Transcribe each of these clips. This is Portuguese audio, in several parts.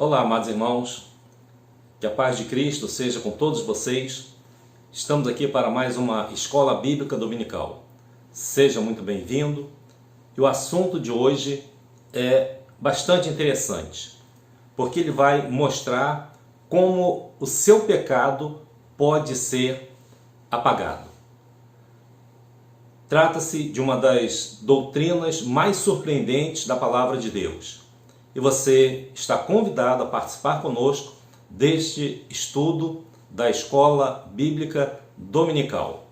Olá, amados irmãos, que a paz de Cristo seja com todos vocês. Estamos aqui para mais uma Escola Bíblica Dominical. Seja muito bem-vindo. E o assunto de hoje é bastante interessante, porque ele vai mostrar como o seu pecado pode ser apagado. Trata-se de uma das doutrinas mais surpreendentes da Palavra de Deus. E você está convidado a participar conosco deste estudo da Escola Bíblica Dominical.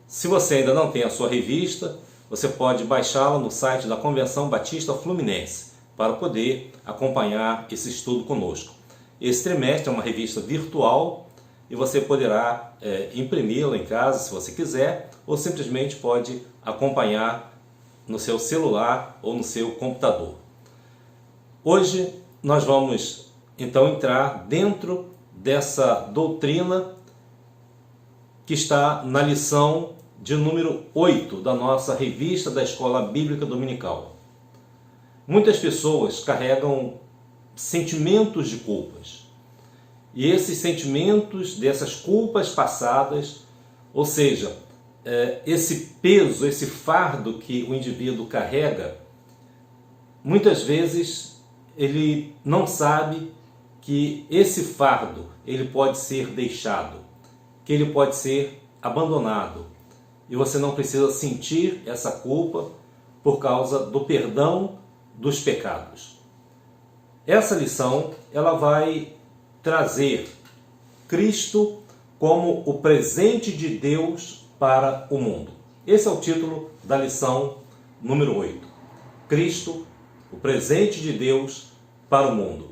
Se você ainda não tem a sua revista, você pode baixá-la no site da Convenção Batista Fluminense para poder acompanhar esse estudo conosco. Esse trimestre é uma revista virtual e você poderá imprimi-la em casa se você quiser, ou simplesmente pode acompanhar no seu celular ou no seu computador. Hoje nós vamos então entrar dentro dessa doutrina que está na lição de número 8 da nossa revista da Escola Bíblica Dominical. Muitas pessoas carregam sentimentos de culpas. E esses sentimentos dessas culpas passadas, ou seja, esse peso, esse fardo que o indivíduo carrega, muitas vezes ele não sabe que esse fardo ele pode ser deixado, que ele pode ser abandonado. E você não precisa sentir essa culpa por causa do perdão dos pecados. Essa lição ela vai trazer Cristo como o presente de Deus para o mundo. Esse é o título da lição número 8. Cristo, o presente de Deus para o mundo.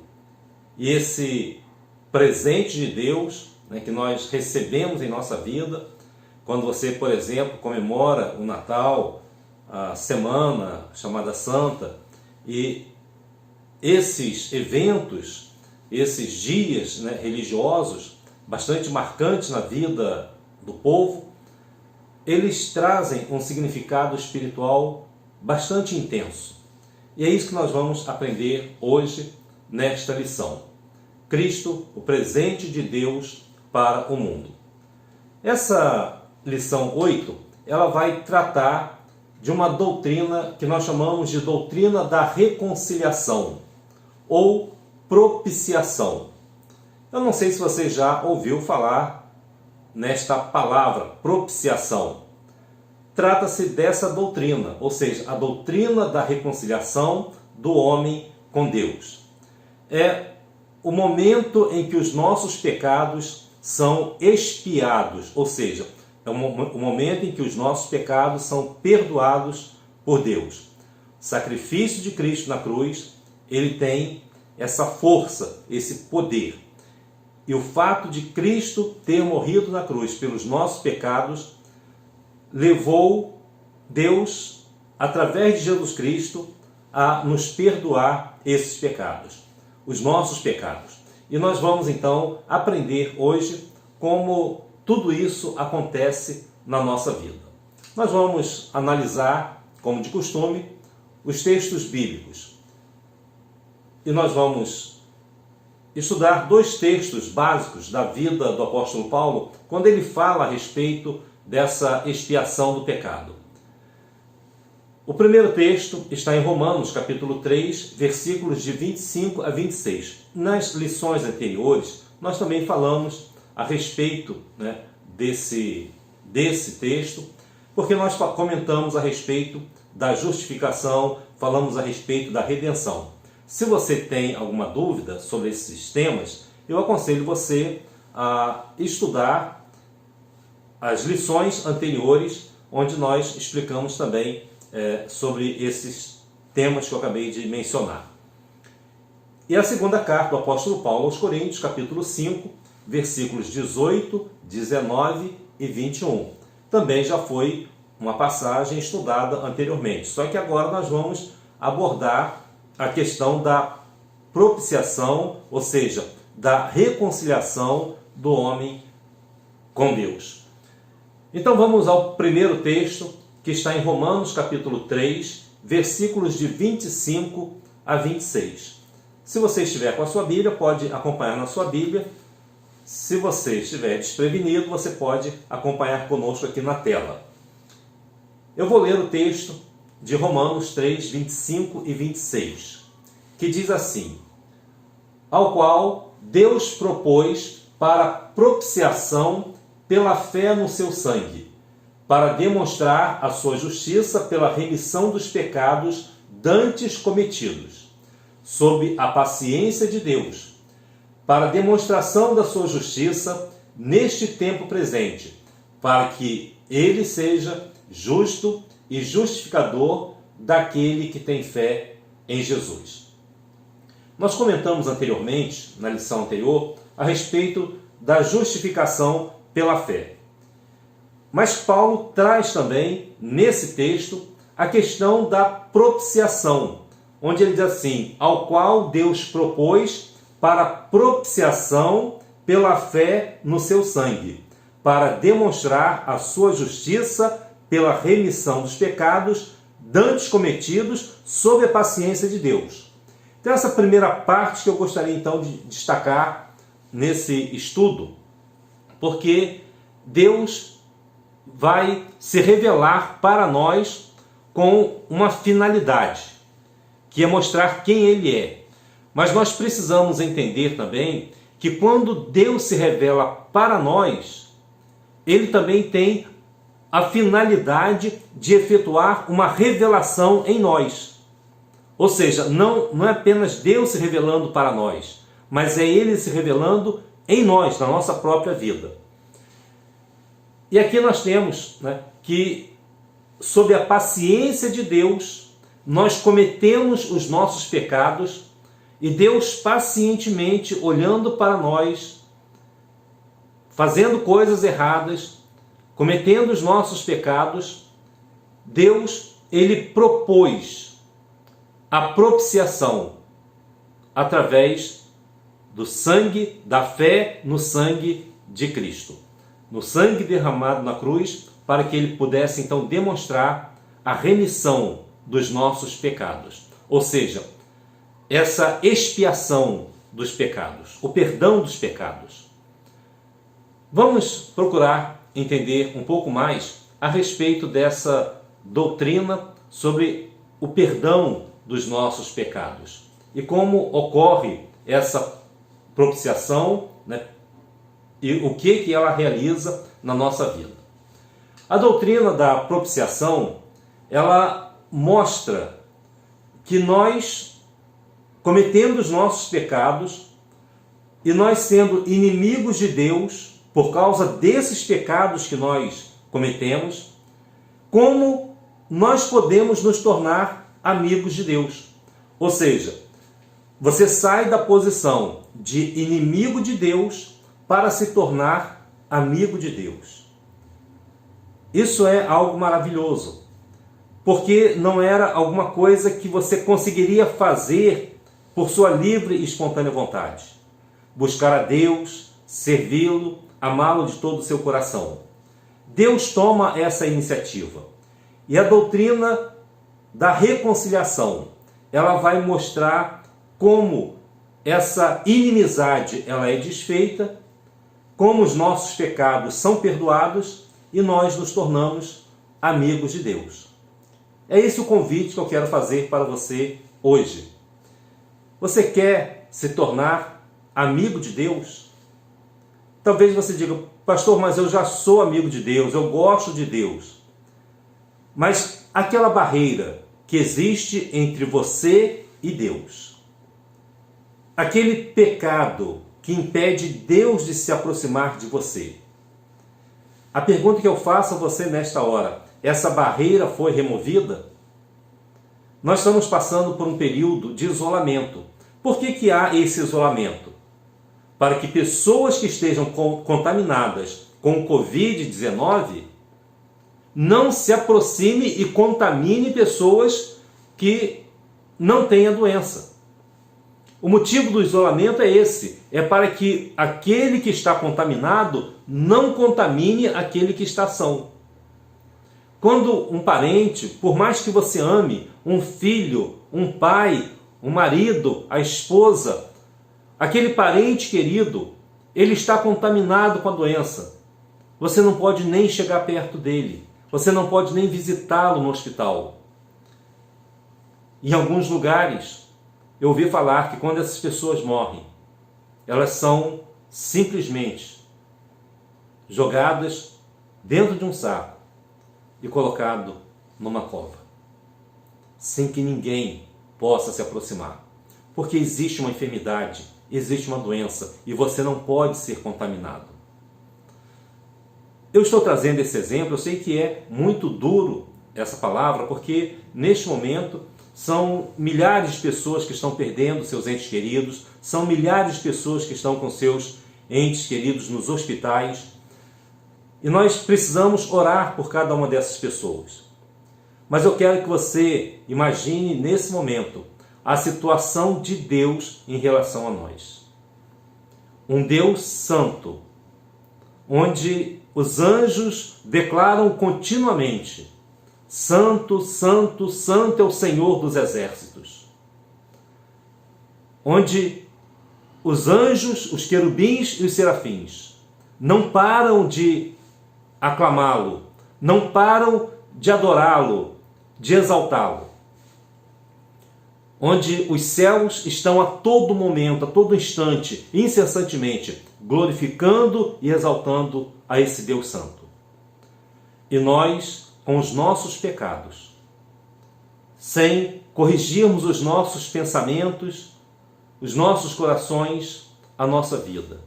E esse presente de Deus, que nós recebemos em nossa vida, quando você, por exemplo, comemora o Natal, a semana chamada Santa, e esses eventos, esses dias religiosos, bastante marcantes na vida do povo, eles trazem um significado espiritual bastante intenso. E é isso que nós vamos aprender hoje nesta lição. Cristo, o presente de Deus para o mundo. Essa lição 8, ela vai tratar de uma doutrina que nós chamamos de doutrina da reconciliação ou propiciação. Eu não sei se você já ouviu falar nesta palavra, propiciação. Trata-se dessa doutrina, ou seja, a doutrina da reconciliação do homem com Deus. É o momento em que os nossos pecados são expiados, ou seja, é o momento em que os nossos pecados são perdoados por Deus. O sacrifício de Cristo na cruz, ele tem essa força, esse poder. E o fato de Cristo ter morrido na cruz pelos nossos pecados levou Deus, através de Jesus Cristo, a nos perdoar esses pecados, os nossos pecados. E nós vamos então aprender hoje como tudo isso acontece na nossa vida. Nós vamos analisar, como de costume, os textos bíblicos. E nós vamos estudar dois textos básicos da vida do apóstolo Paulo, quando ele fala a respeito dessa expiação do pecado. O primeiro texto está em Romanos, capítulo 3, versículos de 25 a 26. Nas lições anteriores, nós também falamos a respeito desse texto, porque nós comentamos a respeito da justificação, falamos a respeito da redenção. Se você tem alguma dúvida sobre esses temas, eu aconselho você a estudar as lições anteriores, onde nós explicamos também sobre esses temas que eu acabei de mencionar. E a segunda carta do apóstolo Paulo aos Coríntios, capítulo 5, versículos 18, 19 e 21. Também já foi uma passagem estudada anteriormente, só que agora nós vamos abordar a questão da propiciação, ou seja, da reconciliação do homem com Deus. Então vamos ao primeiro texto, que está em Romanos capítulo 3, versículos de 25 a 26. Se você estiver com a sua Bíblia, pode acompanhar na sua Bíblia. Se você estiver desprevenido, você pode acompanhar conosco aqui na tela. Eu vou ler o texto de Romanos 3, 25 e 26, que diz assim: ao qual Deus propôs para propiciação pela fé no seu sangue, para demonstrar a sua justiça pela remissão dos pecados dantes cometidos, sob a paciência de Deus, para demonstração da sua justiça neste tempo presente, para que ele seja justo e justificador daquele que tem fé em Jesus. Nós comentamos anteriormente, na lição anterior, a respeito da justificação pela fé. Mas Paulo traz também, nesse texto, a questão da propiciação, onde ele diz assim: ao qual Deus propôs para propiciação pela fé no seu sangue, para demonstrar a sua justiça pela remissão dos pecados dantes cometidos sob a paciência de Deus. Então, essa primeira parte que eu gostaria então de destacar nesse estudo, porque Deus vai se revelar para nós com uma finalidade, que é mostrar quem Ele é. Mas nós precisamos entender também que quando Deus se revela para nós, Ele também tem a finalidade de efetuar uma revelação em nós. Ou seja, não é apenas Deus se revelando para nós, mas é Ele se revelando em nós, na nossa própria vida. E aqui nós temos, que, sob a paciência de Deus, nós cometemos os nossos pecados e Deus pacientemente olhando para nós, fazendo coisas erradas, cometendo os nossos pecados, Deus, Ele propôs a propiciação através do sangue, da fé no sangue de Cristo, no sangue derramado na cruz, para que Ele pudesse então demonstrar a remissão dos nossos pecados, ou seja, essa expiação dos pecados, o perdão dos pecados. Vamos procurar entender um pouco mais a respeito dessa doutrina sobre o perdão dos nossos pecados e como ocorre essa propiciação, e o que ela realiza na nossa vida. A doutrina da propiciação, ela mostra que nós, cometendo os nossos pecados e nós sendo inimigos de Deus por causa desses pecados que nós cometemos, como nós podemos nos tornar amigos de Deus. Ou seja, você sai da posição de inimigo de Deus para se tornar amigo de Deus. Isso é algo maravilhoso, porque não era alguma coisa que você conseguiria fazer por sua livre e espontânea vontade. Buscar a Deus, servi-lo, amá-lo de todo o seu coração. Deus toma essa iniciativa. E a doutrina da reconciliação, ela vai mostrar como essa inimizade ela é desfeita, como os nossos pecados são perdoados e nós nos tornamos amigos de Deus. É esse o convite que eu quero fazer para você hoje. Você quer se tornar amigo de Deus? Talvez você diga: pastor, mas eu já sou amigo de Deus, eu gosto de Deus. Mas aquela barreira que existe entre você e Deus, aquele pecado que impede Deus de se aproximar de você. A pergunta que eu faço a você nesta hora: essa barreira foi removida? Nós estamos passando por um período de isolamento. Por que há esse isolamento? Para que pessoas que estejam contaminadas com o Covid-19 não se aproxime e contamine pessoas que não têm a doença. O motivo do isolamento é esse, é para que aquele que está contaminado não contamine aquele que está são. Quando um parente, por mais que você ame, um filho, um pai, o marido, a esposa, aquele parente querido, ele está contaminado com a doença. Você não pode nem chegar perto dele. Você não pode nem visitá-lo no hospital. Em alguns lugares, eu ouvi falar que quando essas pessoas morrem, elas são simplesmente jogadas dentro de um saco e colocado numa cova, sem que ninguém possa se aproximar. Porque existe uma enfermidade, existe uma doença e você não pode ser contaminado. Eu estou trazendo esse exemplo, eu sei que é muito duro essa palavra, porque neste momento são milhares de pessoas que estão perdendo seus entes queridos, são milhares de pessoas que estão com seus entes queridos nos hospitais, e nós precisamos orar por cada uma dessas pessoas. Mas eu quero que você imagine nesse momento a situação de Deus em relação a nós. Um Deus santo, onde os anjos declaram continuamente: Santo, Santo, Santo é o Senhor dos exércitos. Onde os anjos, os querubins e os serafins não param de aclamá-lo, não param de adorá-lo, de exaltá-lo. Onde os céus estão a todo momento, a todo instante, incessantemente, glorificando e exaltando a esse Deus Santo. E nós, com os nossos pecados, sem corrigirmos os nossos pensamentos, os nossos corações, a nossa vida,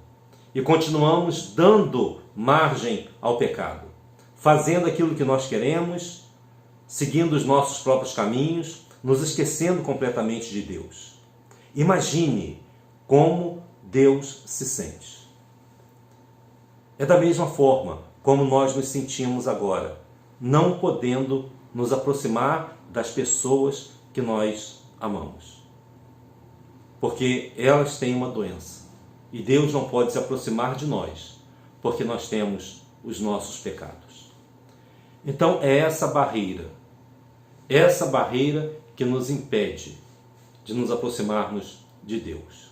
e continuamos dando margem ao pecado, fazendo aquilo que nós queremos, seguindo os nossos próprios caminhos, nos esquecendo completamente de Deus. Imagine como Deus se sente. É da mesma forma como nós nos sentimos agora, não podendo nos aproximar das pessoas que nós amamos. Porque elas têm uma doença. E Deus não pode se aproximar de nós, porque nós temos os nossos pecados. Então é essa barreira que nos impede de nos aproximarmos de Deus.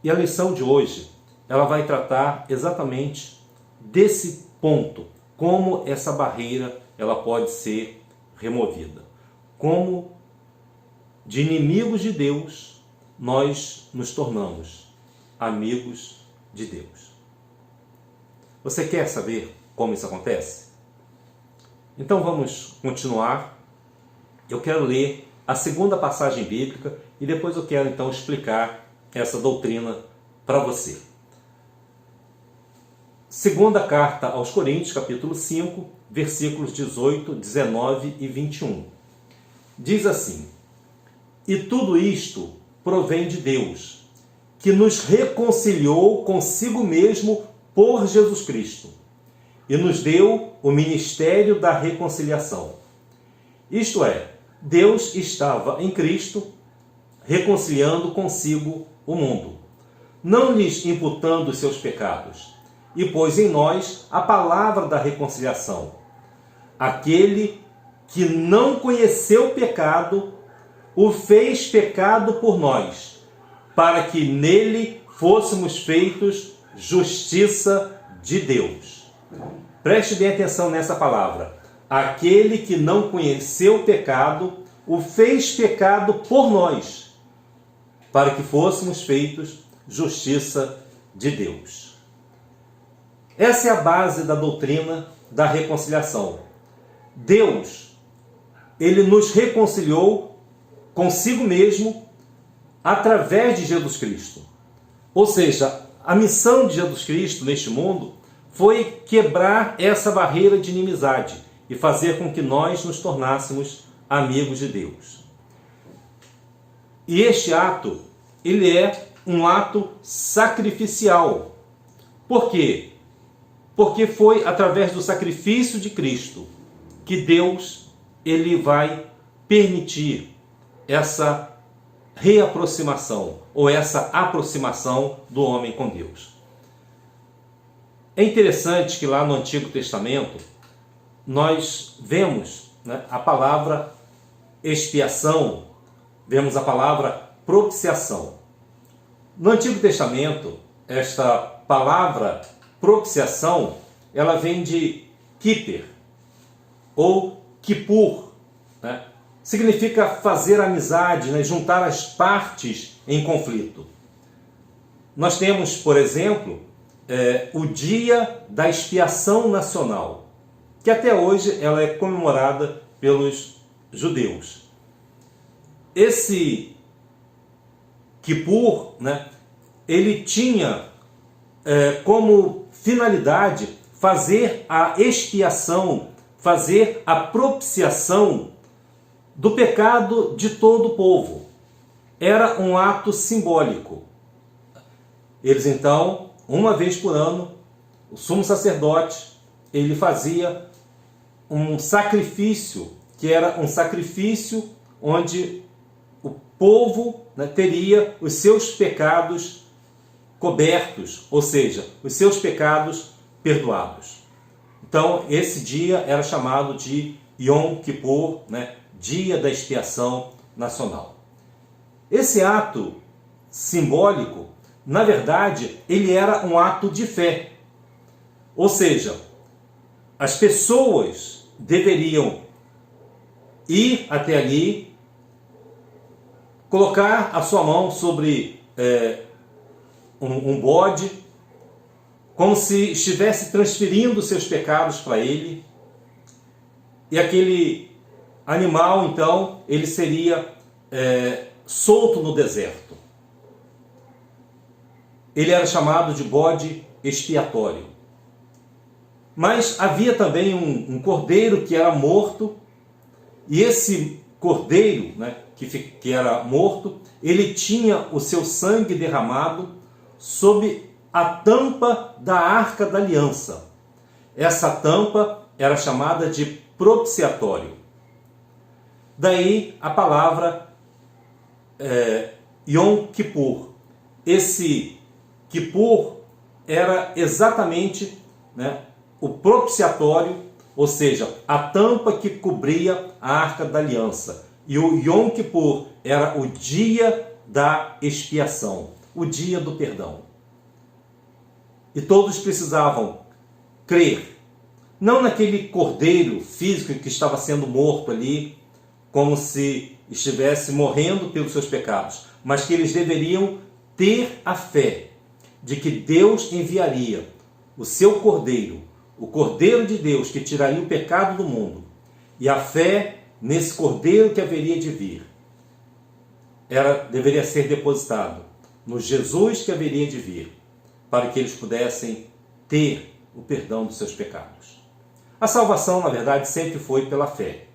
E a lição de hoje, ela vai tratar exatamente desse ponto, como essa barreira ela pode ser removida. Como de inimigos de Deus, nós nos tornamos amigos de Deus. Você quer saber como isso acontece? Então vamos continuar. Eu quero ler a segunda passagem bíblica e depois eu quero então explicar essa doutrina para você. Segunda carta aos Coríntios, capítulo 5, versículos 18, 19 e 21. Diz assim: E tudo isto provém de Deus, que nos reconciliou consigo mesmo por Jesus Cristo, e nos deu o ministério da reconciliação. Isto é, Deus estava em Cristo reconciliando consigo o mundo, não lhes imputando os seus pecados, e pôs em nós a palavra da reconciliação. Aquele que não conheceu pecado, o fez pecado por nós, para que nele fôssemos feitos justiça de Deus. Preste bem atenção nessa palavra. Aquele que não conheceu pecado, o fez pecado por nós, para que fôssemos feitos justiça de Deus. Essa é a base da doutrina da reconciliação. Deus, ele nos reconciliou consigo mesmo através de Jesus Cristo. Ou seja, a missão de Jesus Cristo neste mundo foi quebrar essa barreira de inimizade e fazer com que nós nos tornássemos amigos de Deus. E este ato, ele é um ato sacrificial. Por quê? Porque foi através do sacrifício de Cristo que Deus ele vai permitir essa reaproximação ou essa aproximação do homem com Deus. É interessante que lá no Antigo Testamento nós vemos, a palavra expiação vemos a palavra propiciação. No Antigo Testamento, esta palavra propiciação, ela vem de kippur ou kippur, né? Significa fazer amizade, né? Juntar as partes em conflito. Nós temos, por exemplo, o Dia da Expiação Nacional, que até hoje ela é comemorada pelos judeus. Esse Kippur, né, ele tinha como finalidade fazer a expiação, fazer a propiciação do pecado de todo o povo. Era um ato simbólico. Eles então, uma vez por ano, o sumo sacerdote, ele fazia um sacrifício, que era um sacrifício onde o povo, né, teria os seus pecados cobertos, ou seja, os seus pecados perdoados. Então, esse dia era chamado de Yom Kippur, né, Dia da Expiação Nacional. Esse ato simbólico, na verdade, ele era um ato de fé. Ou seja, as pessoas deveriam ir até ali, colocar a sua mão sobre um bode, como se estivesse transferindo seus pecados para ele, e aquele animal, então, ele seria solto no deserto. Ele era chamado de bode expiatório. Mas havia também um cordeiro que era morto, e esse cordeiro, né, que era morto, ele tinha o seu sangue derramado sob a tampa da Arca da Aliança. Essa tampa era chamada de propiciatório. Daí a palavra Yom Kippur. Esse Kippur era exatamente, né, o propiciatório, ou seja, a tampa que cobria a Arca da Aliança. E o Yom Kippur era o dia da expiação, o dia do perdão. E todos precisavam crer, não naquele cordeiro físico que estava sendo morto ali, como se estivesse morrendo pelos seus pecados, mas que eles deveriam ter a fé de que Deus enviaria o seu cordeiro, o cordeiro de Deus que tiraria o pecado do mundo, e a fé nesse cordeiro que haveria de vir deveria ser depositado no Jesus que haveria de vir, para que eles pudessem ter o perdão dos seus pecados. A salvação, na verdade, sempre foi pela fé.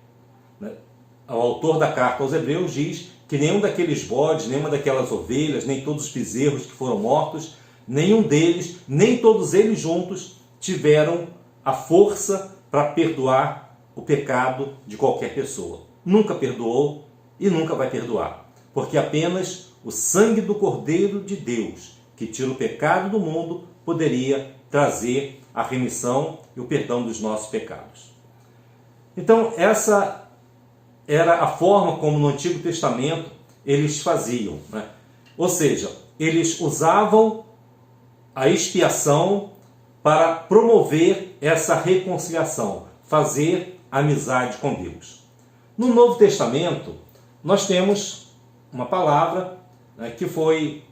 O autor da carta aos Hebreus diz que nenhum daqueles bodes, nenhuma daquelas ovelhas, nem todos os bezerros que foram mortos, nenhum deles, nem todos eles juntos, tiveram a força para perdoar o pecado de qualquer pessoa. Nunca perdoou e nunca vai perdoar, porque apenas o sangue do Cordeiro de Deus, que tira o pecado do mundo, poderia trazer a remissão e o perdão dos nossos pecados. Então, essa era a forma como no Antigo Testamento eles faziam, né? Ou seja, eles usavam a expiação para promover essa reconciliação, fazer amizade com Deus. No Novo Testamento, nós temos uma palavra, né, que foi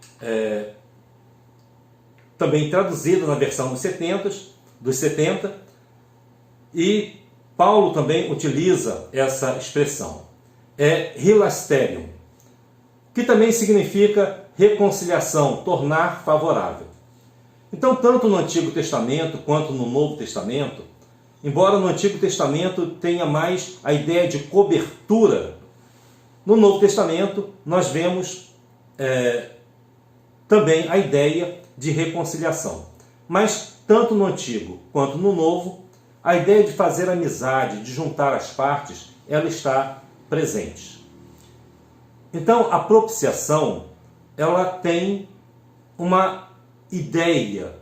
também traduzida na versão dos 70, e Paulo também utiliza essa expressão. É hilasterion, que também significa reconciliação, tornar favorável. Então, tanto no Antigo Testamento quanto no Novo Testamento, embora no Antigo Testamento tenha mais a ideia de cobertura, no Novo Testamento nós vemos também a ideia de reconciliação. Mas, tanto no Antigo quanto no Novo, a ideia de fazer amizade, de juntar as partes, ela está presente. Então, a propiciação, ela tem uma ideia.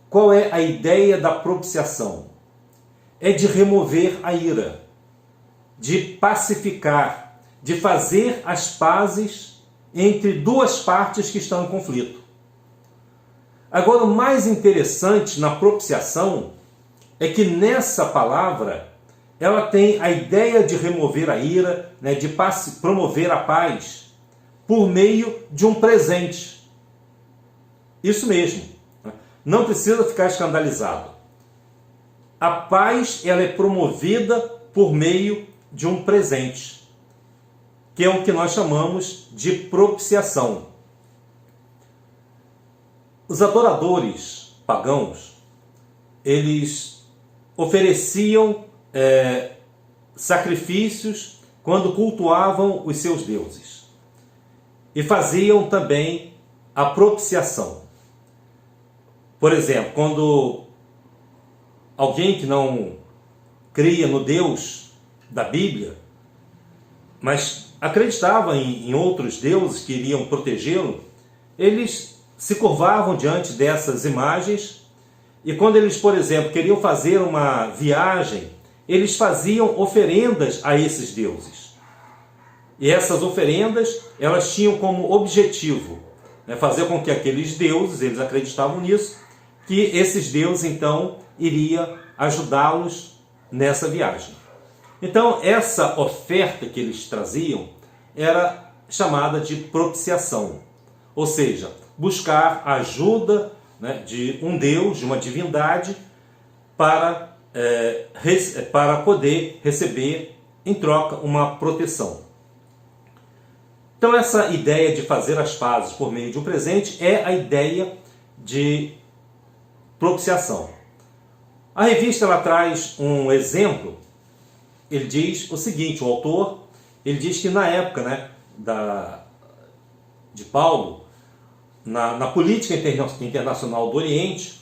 Qual é a ideia da propiciação? É de remover a ira, de pacificar, de fazer as pazes entre duas partes que estão em conflito. Agora, o mais interessante na propiciação é que nessa palavra ela tem a ideia de remover a ira, né, de promover a paz por meio de um presente. Isso mesmo. Não precisa ficar escandalizado. A paz ela é promovida por meio de um presente, que é o que nós chamamos de propiciação. Os adoradores pagãos, eles ofereciam sacrifícios quando cultuavam os seus deuses. E faziam também a propiciação. Por exemplo, quando alguém que não cria no Deus da Bíblia, mas acreditava em outros deuses que iriam protegê-lo, eles se curvavam diante dessas imagens e quando eles, por exemplo, queriam fazer uma viagem, eles faziam oferendas a esses deuses. E essas oferendas, elas tinham como objetivo, né, fazer com que aqueles deuses, eles acreditavam nisso, que esses deuses, então, iria ajudá-los nessa viagem. Então, essa oferta que eles traziam era chamada de propiciação. Ou seja, buscar a ajuda, né, de um Deus, de uma divindade, para poder receber em troca uma proteção. Então essa ideia de fazer as pazes por meio de um presente é a ideia de propiciação. A revista ela traz um exemplo. Ele diz o seguinte, o autor, ele diz que na época, né, de Paulo, na política internacional do Oriente,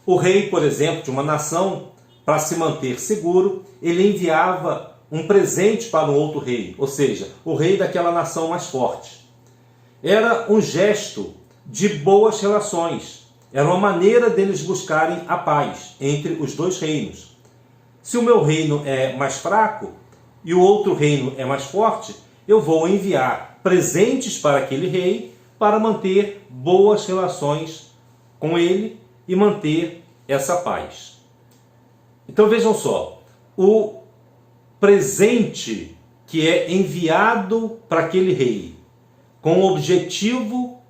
o rei, por exemplo, de uma nação, para se manter seguro, ele enviava um presente para um outro rei, ou seja, o rei daquela nação mais forte. Era um gesto de boas relações, era uma maneira deles buscarem a paz entre os dois reinos. Se o meu reino é mais fraco e o outro reino é mais forte, eu vou enviar presentes para aquele rei para manter boas relações com ele e manter essa paz. Então vejam só, o presente que é enviado para aquele rei com o objetivo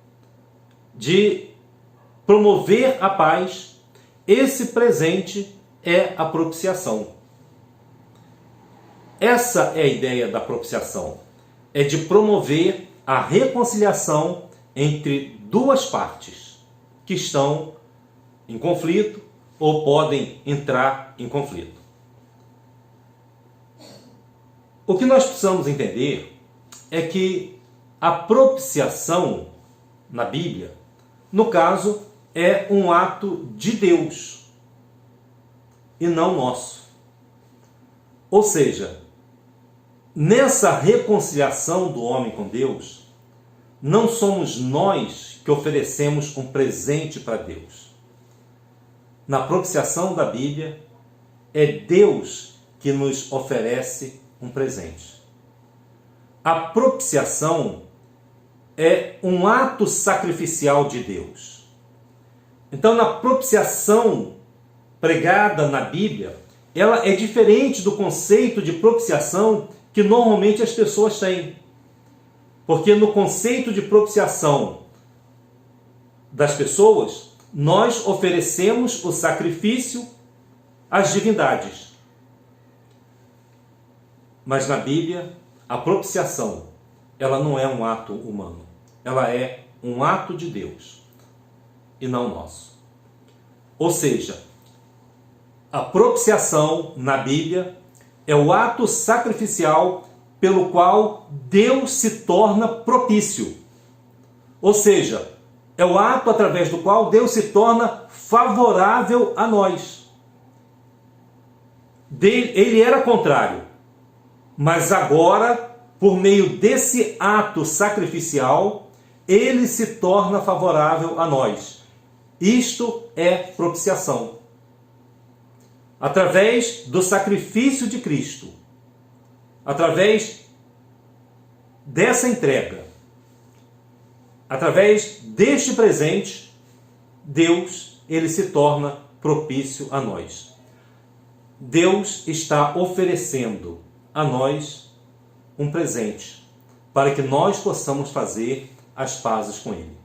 de promover a paz, esse presente é a propiciação. Essa é a ideia da propiciação, é de promover a reconciliação entre duas partes que estão em conflito ou podem entrar em conflito. O que nós precisamos entender é que a propiciação na Bíblia, no caso, é um ato de Deus e não nosso. Ou seja, nessa reconciliação do homem com Deus, não somos nós que oferecemos um presente para Deus. Na propiciação da Bíblia, é Deus que nos oferece um presente. A propiciação é um ato sacrificial de Deus. Então, na propiciação pregada na Bíblia, ela é diferente do conceito de propiciação que normalmente as pessoas têm. Porque no conceito de propiciação das pessoas, nós oferecemos o sacrifício às divindades. Mas na Bíblia, a propiciação, ela não é um ato humano. Ela é um ato de Deus e não nosso. Ou seja, a propiciação na Bíblia é o ato sacrificial pelo qual Deus se torna propício. Ou seja, é o ato através do qual Deus se torna favorável a nós. Ele era contrário, mas agora, por meio desse ato sacrificial, ele se torna favorável a nós. Isto é propiciação. Através do sacrifício de Cristo, através dessa entrega, através deste presente, Deus, ele se torna propício a nós. Deus está oferecendo a nós um presente para que nós possamos fazer as pazes com ele.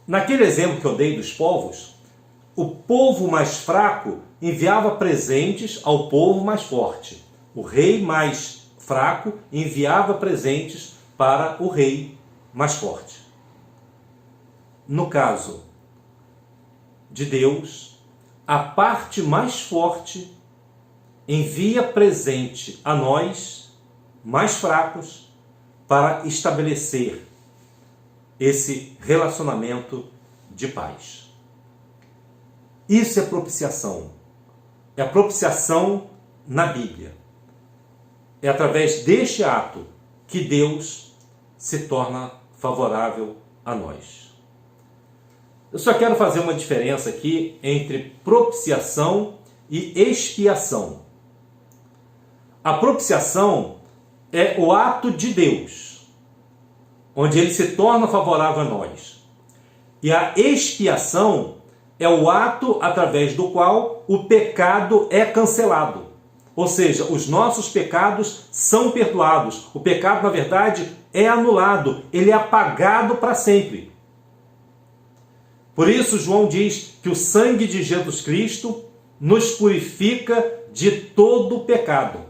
Naquele exemplo que eu dei dos povos, o povo mais fraco enviava presentes ao povo mais forte. O rei mais fraco enviava presentes para o rei mais forte. No caso de Deus, a parte mais forte envia presente a nós, mais fracos, para estabelecer esse relacionamento de paz. Isso é propiciação. É a propiciação na Bíblia. É através deste ato que Deus se torna favorável a nós. Eu só quero fazer uma diferença aqui entre propiciação e expiação. A propiciação é o ato de Deus, onde ele se torna favorável a nós. E a expiação é o ato através do qual o pecado é cancelado. Ou seja, os nossos pecados são perdoados. O pecado, na verdade, é anulado. Ele é apagado para sempre. Por isso, João diz que o sangue de Jesus Cristo nos purifica de todo o pecado.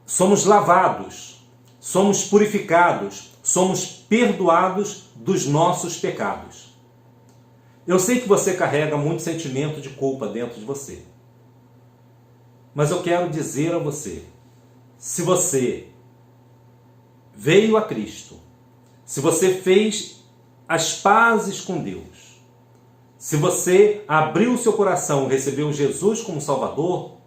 Somos lavados, somos purificados, somos perdoados dos nossos pecados. Eu sei que você carrega muito sentimento de culpa dentro de você. Mas eu quero dizer a você, se você veio a Cristo, se você fez as pazes com Deus, se você abriu o seu coração e recebeu Jesus como Salvador,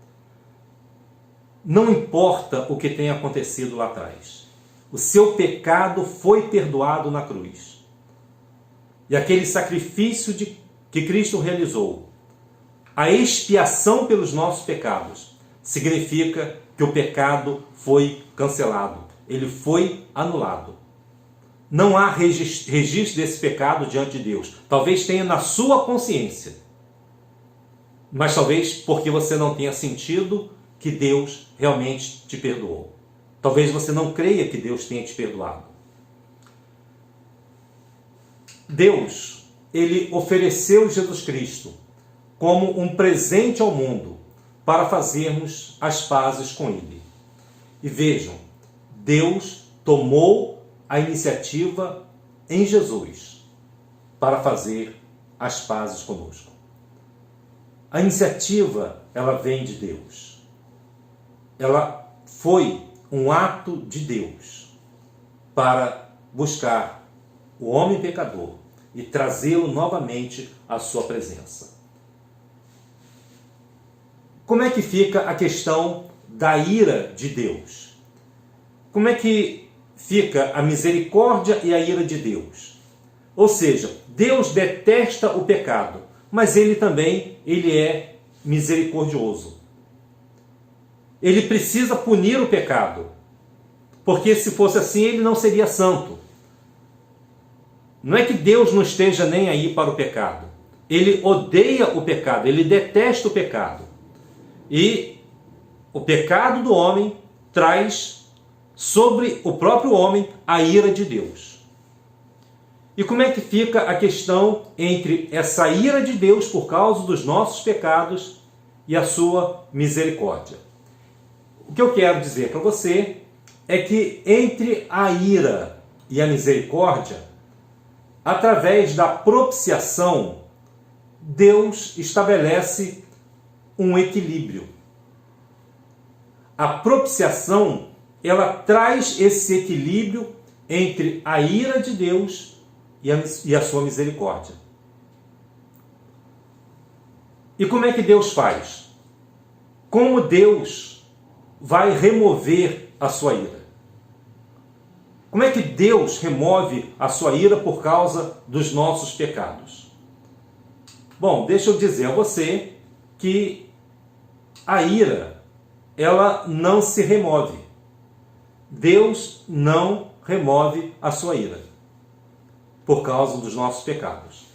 não importa o que tenha acontecido lá atrás. O seu pecado foi perdoado na cruz. E aquele sacrifício que Cristo realizou, a expiação pelos nossos pecados, significa que o pecado foi cancelado. Ele foi anulado. Não há registro desse pecado diante de Deus. Talvez tenha na sua consciência. Mas talvez porque você não tenha sentido que Deus realmente te perdoou. Talvez você não creia que Deus tenha te perdoado. Deus, ele ofereceu Jesus Cristo como um presente ao mundo para fazermos as pazes com ele. E vejam, Deus tomou a iniciativa em Jesus para fazer as pazes conosco. A iniciativa, ela vem de Deus. Ela foi um ato de Deus para buscar o homem pecador e trazê-lo novamente à sua presença. Como é que fica a questão da ira de Deus? Como é que fica a misericórdia e a ira de Deus? Ou seja, Deus detesta o pecado, mas ele também é misericordioso. Ele precisa punir o pecado, porque se fosse assim ele não seria santo. Não é que Deus não esteja nem aí para o pecado. Ele odeia o pecado, ele detesta o pecado. E o pecado do homem traz sobre o próprio homem a ira de Deus. E como é que fica a questão entre essa ira de Deus por causa dos nossos pecados e a sua misericórdia? O que eu quero dizer para você é que entre a ira e a misericórdia, através da propiciação, Deus estabelece um equilíbrio. A propiciação, ela traz esse equilíbrio entre a ira de Deus e a sua misericórdia. E como é que Deus faz? Como Deus vai remover a sua ira? Como é que Deus remove a sua ira por causa dos nossos pecados? Bom, deixa eu dizer a você que a ira ela não se remove. Deus não remove a sua ira por causa dos nossos pecados.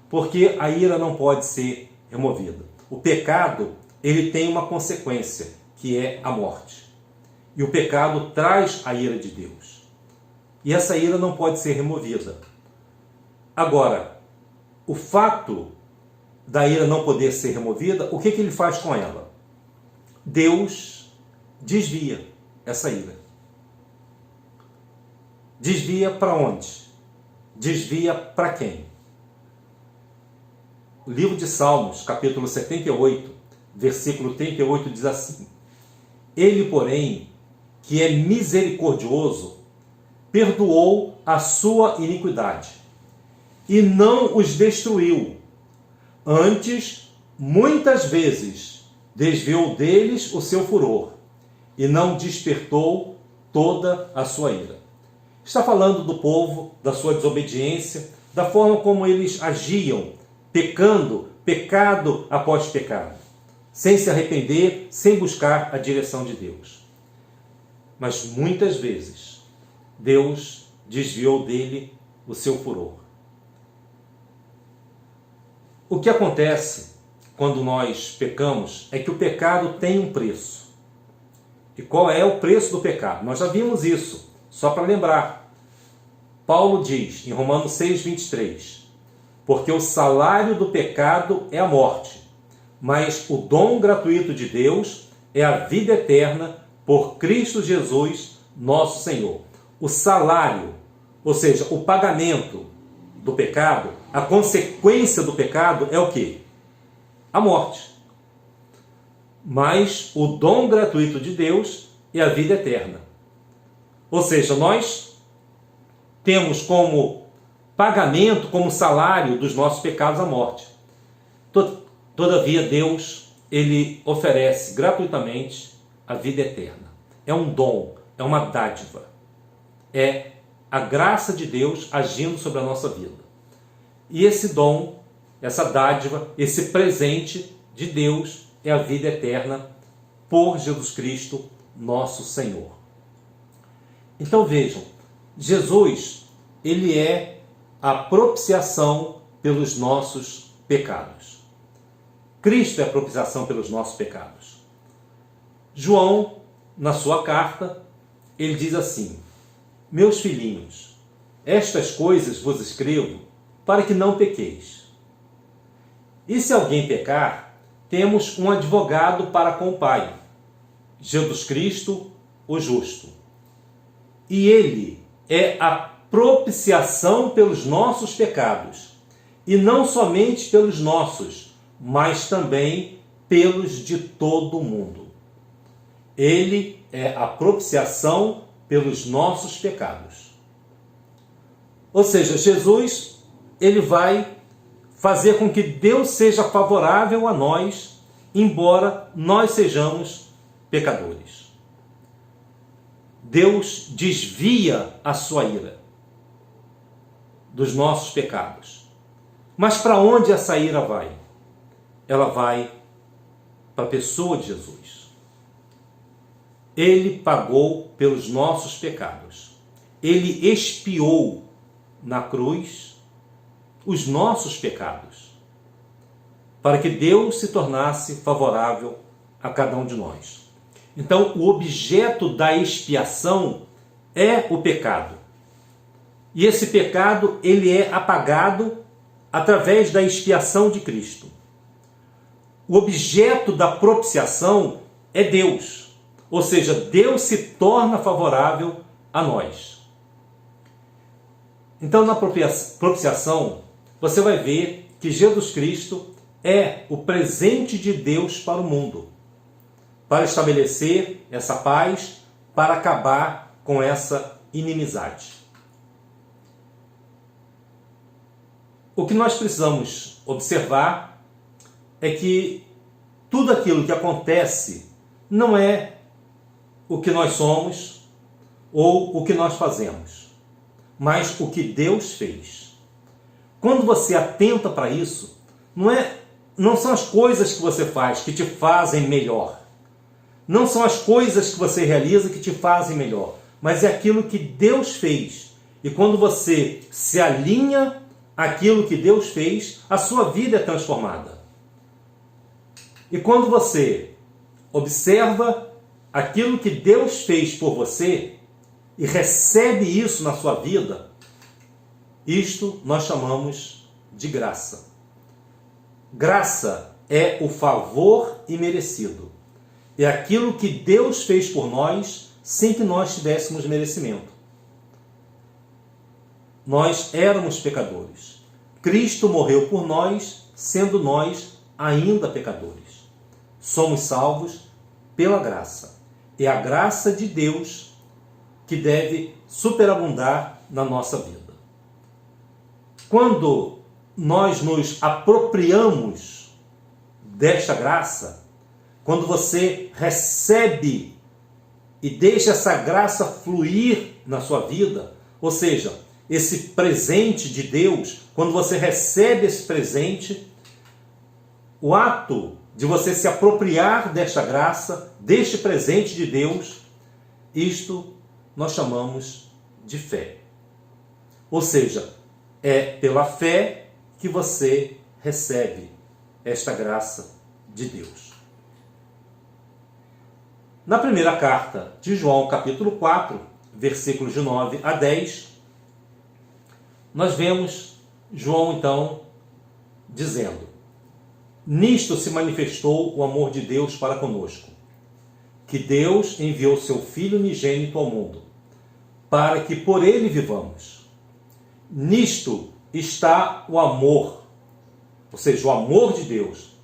Porque a ira não pode ser removida. O pecado, ele tem uma consequência, que é a morte. E o pecado traz a ira de Deus. E essa ira não pode ser removida. Agora, o fato da ira não poder ser removida, o que ele faz com ela? Deus desvia essa ira. Desvia para onde? Desvia para quem? O livro de Salmos, capítulo 78, versículo 38, diz assim: Ele, porém, que é misericordioso, perdoou a sua iniquidade e não os destruiu. Antes, muitas vezes, desviou deles o seu furor e não despertou toda a sua ira. Está falando do povo, da sua desobediência, da forma como eles agiam, pecando, pecado após pecado, sem se arrepender, sem buscar a direção de Deus. Mas muitas vezes, Deus desviou dele o seu furor. O que acontece quando nós pecamos é que o pecado tem um preço. E qual é o preço do pecado? Nós já vimos isso, só para lembrar. Paulo diz em Romanos 6:23, porque o salário do pecado é a morte, mas o dom gratuito de Deus é a vida eterna por Cristo Jesus, nosso Senhor. O salário, ou seja, o pagamento do pecado, a consequência do pecado é o quê? A morte. Mas o dom gratuito de Deus é a vida eterna. Ou seja, nós temos como pagamento, como salário dos nossos pecados a morte. Todavia, Deus, ele oferece gratuitamente a vida eterna. É um dom, é uma dádiva. É a graça de Deus agindo sobre a nossa vida. E esse dom, essa dádiva, esse presente de Deus é a vida eterna por Jesus Cristo, nosso Senhor. Então vejam, Jesus, ele é a propiciação pelos nossos pecados. Cristo é a propiciação pelos nossos pecados. João, na sua carta, ele diz assim: Meus filhinhos, estas coisas vos escrevo para que não pequeis. E se alguém pecar, temos um advogado para com o Pai, Jesus Cristo, o justo. E ele é a propiciação pelos nossos pecados, e não somente pelos nossos, mas também pelos de todo o mundo. Ele é a propiciação pelos nossos pecados. Ou seja, Jesus, ele vai fazer com que Deus seja favorável a nós, embora nós sejamos pecadores. Deus desvia a sua ira dos nossos pecados. Mas para onde essa ira vai? Ela vai para a pessoa de Jesus. Ele pagou pelos nossos pecados. Ele expiou na cruz os nossos pecados, para que Deus se tornasse favorável a cada um de nós. Então, o objeto da expiação é o pecado. E esse pecado, ele é apagado através da expiação de Cristo. O objeto da propiciação é Deus. Ou seja, Deus se torna favorável a nós. Então, na propiciação, você vai ver que Jesus Cristo é o presente de Deus para o mundo, para estabelecer essa paz, para acabar com essa inimizade. O que nós precisamos observar é que tudo aquilo que acontece não é o que nós somos ou o que nós fazemos, mas o que Deus fez. Quando você atenta para isso, não são as coisas que você faz que te fazem melhor, Não são as coisas que você realiza que te fazem melhor, mas é aquilo que Deus fez. E quando você se alinha àquilo que Deus fez, a sua vida é transformada. E quando você observa aquilo que Deus fez por você e recebe isso na sua vida, isto nós chamamos de graça. Graça é o favor imerecido. É aquilo que Deus fez por nós sem que nós tivéssemos merecimento. Nós éramos pecadores. Cristo morreu por nós, sendo nós ainda pecadores. Somos salvos pela graça. É a graça de Deus que deve superabundar na nossa vida. Quando nós nos apropriamos desta graça, quando você recebe e deixa essa graça fluir na sua vida, ou seja, esse presente de Deus, quando você recebe esse presente, o ato de você se apropriar desta graça, deste presente de Deus, isto nós chamamos de fé. Ou seja, é pela fé que você recebe esta graça de Deus. Na primeira carta de João, capítulo 4, versículos de 9 a 10, nós vemos João, então, dizendo: nisto se manifestou o amor de Deus para conosco, que Deus enviou seu Filho unigênito ao mundo, para que por ele vivamos. Nisto está o amor, ou seja, o amor de Deus,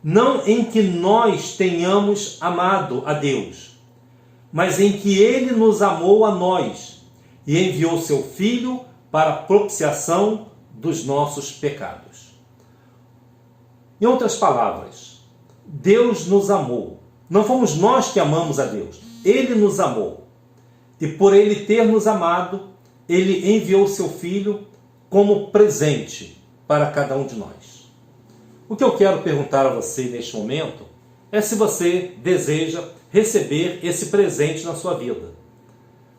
não em que nós tenhamos amado a Deus, mas em que ele nos amou a nós e enviou seu Filho para a propiciação dos nossos pecados. Em outras palavras, Deus nos amou. Não fomos nós que amamos a Deus. Ele nos amou. E por ele ter nos amado, ele enviou seu Filho como presente para cada um de nós. O que eu quero perguntar a você neste momento é se você deseja receber esse presente na sua vida.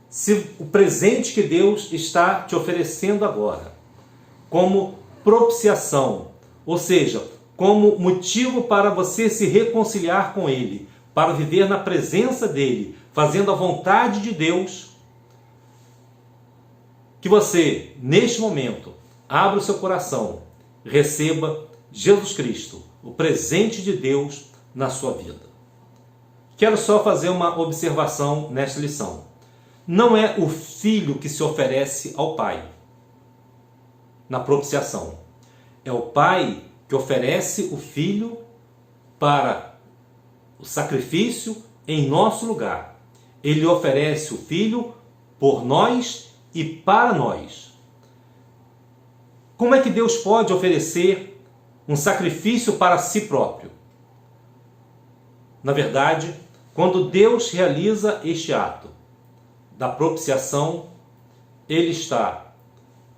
Se o presente que Deus está te oferecendo agora, como propiciação, ou seja, como motivo para você se reconciliar com Ele, para viver na presença dEle, fazendo a vontade de Deus, que você, neste momento, abra o seu coração, receba Jesus Cristo, o presente de Deus na sua vida. Quero só fazer uma observação nesta lição. Não é o filho que se oferece ao pai na propiciação. É o pai que oferece o filho para o sacrifício em nosso lugar. Ele oferece o filho por nós e para nós. Como é que Deus pode oferecer um sacrifício para si próprio? Na verdade, quando Deus realiza este ato da propiciação, Ele está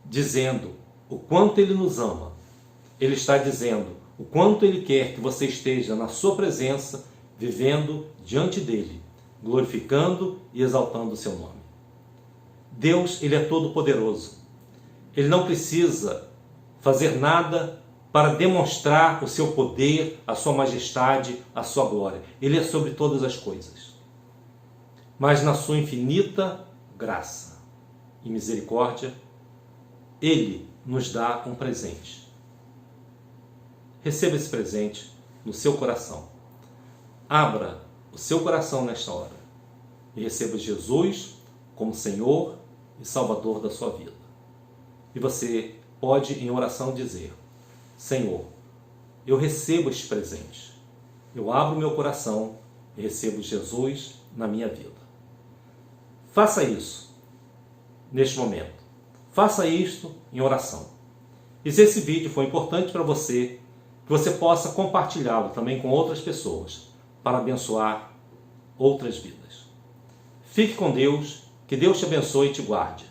dizendo o quanto Ele nos ama. Ele está dizendo o quanto Ele quer que você esteja na sua presença, vivendo diante dEle, glorificando e exaltando o seu nome. Deus, Ele é todo poderoso. Ele não precisa fazer nada para demonstrar o seu poder, a sua majestade, a sua glória. Ele é sobre todas as coisas. Mas na sua infinita graça e misericórdia, Ele nos dá um presente. Receba esse presente no seu coração. Abra o seu coração nesta hora e receba Jesus como Senhor e Salvador da sua vida. E você pode, em oração, dizer: Senhor, eu recebo este presente. Eu abro meu coração e recebo Jesus na minha vida. Faça isso neste momento. Faça isto em oração. E se esse vídeo foi importante para você, que você possa compartilhá-lo também com outras pessoas, para abençoar outras vidas. Fique com Deus, que Deus te abençoe e te guarde.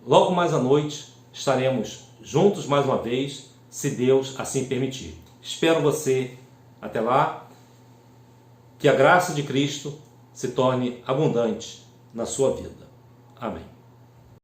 Logo mais à noite estaremos juntos mais uma vez, se Deus assim permitir. Espero você. Até lá. Que a graça de Cristo se torne abundante na sua vida. Amém.